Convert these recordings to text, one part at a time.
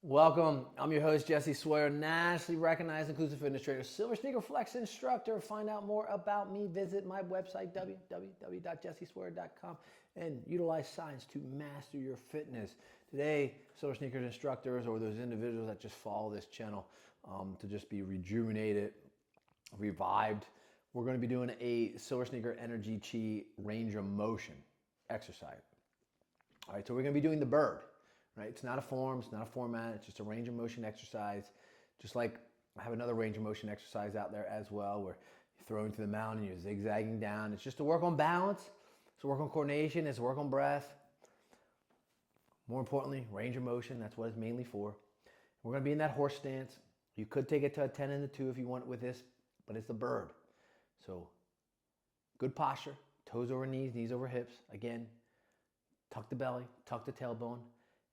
Welcome. I'm your host, Jesse Sawyer, nationally recognized inclusive fitness trainer, Silver Sneaker Flex instructor. Find out more about me, visit my website, www.jessesawyer.com, and utilize science to master your fitness. Today, Silver Sneakers instructors, or those individuals that just follow this channel to just be rejuvenated, revived, we're going to be doing a Silver Sneaker Enerchi range of motion exercise. All right, so we're going to be doing the bird. Right? It's not a form, it's not a format, it's just a range of motion exercise. Just like I have another range of motion exercise out there as well, where you're throwing to the mountain, you're zigzagging down. It's just to work on balance, it's to work on coordination, it's to work on breath. More importantly, range of motion, that's what it's mainly for. We're gonna be in that horse stance. You could take it to a 10 and a 2 if you want with this, but it's the bird. So good posture, toes over knees, knees over hips. Again, tuck the belly, tuck the tailbone.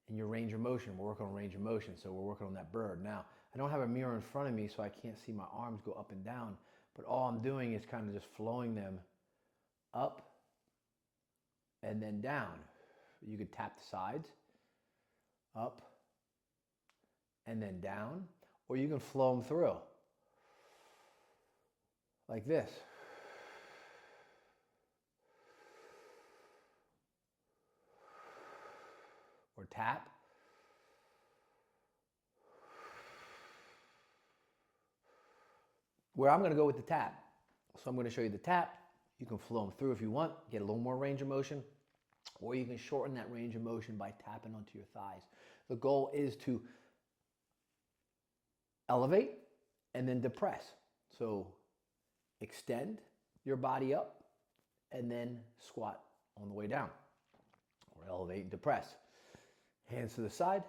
In your range of motion, we're working on range of motion, so we're working on that bird. Now, I don't have a mirror in front of me, so I can't see my arms go up and down, but all I'm doing is kind of just flowing them up and then down. You could tap the sides, up and then down, or you can flow them through like this. Or tap. Where I'm going to go with the tap. So I'm going to show you the tap. You can flow them through if you want, get a little more range of motion, or you can shorten that range of motion by tapping onto your thighs. The goal is to elevate and then depress. So extend your body up and then squat on the way down, or elevate and depress. Hands to the side.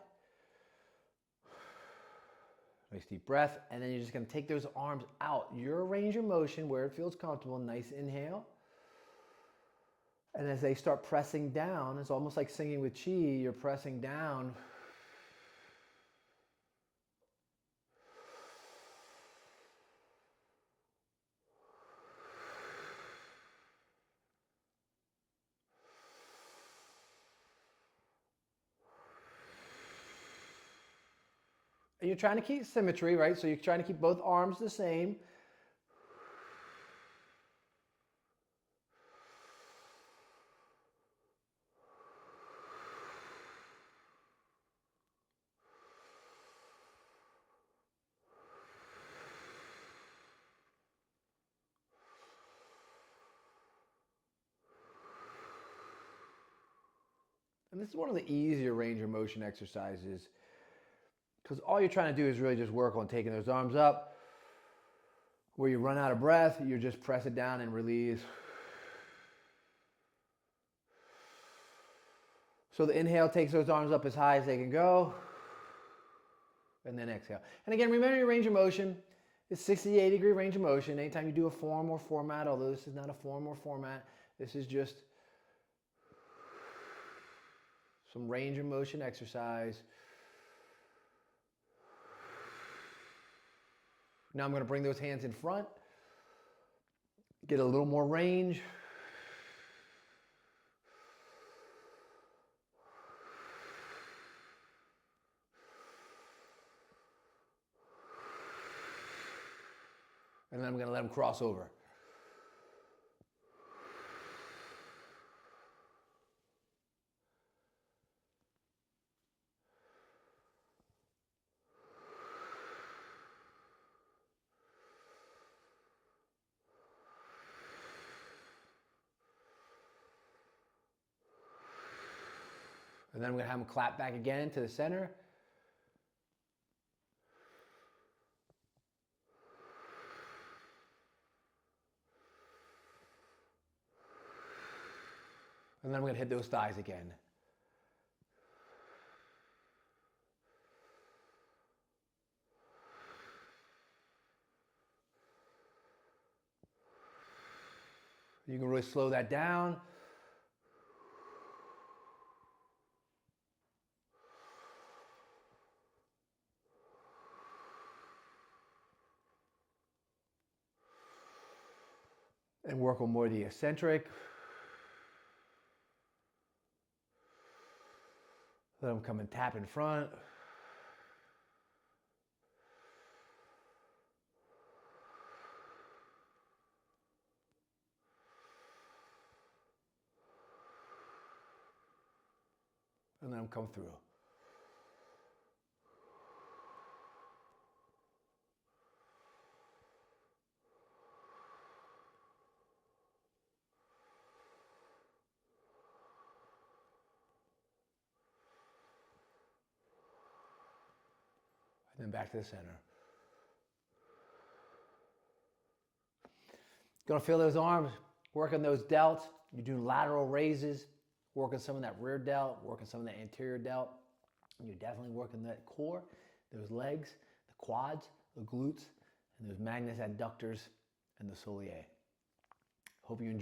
Nice deep breath. And then you're just going to take those arms out. Your range of motion where it feels comfortable. Nice inhale. And as they start pressing down, it's almost like singing with chi. You're pressing down. And you're trying to keep symmetry, right? So you're trying to keep both arms the same. And this is one of the easier range of motion exercises, because all you're trying to do is really just work on taking those arms up. Where you run out of breath, you just press it down and release. So the inhale takes those arms up as high as they can go. And then exhale. And again, remember your range of motion is 60 to 80 degree range of motion. Anytime you do a form or format, although this is not a form or format, this is just some range of motion exercise. Now I'm going to bring those hands in front, get a little more range. And then I'm going to let them cross over. And then I'm going to have them clap back again to the center. And then I'm going to hit those thighs again. You can really slow that down. And work on more of the eccentric. Let them come and tap in front. and let them come through. And then back to the center. Gonna feel those arms, working those delts. You do lateral raises, working some of that rear delt, working some of that anterior delt. You're definitely working that core, those legs, the quads, the glutes, and those magnus adductors and the soleus. Hope you enjoy.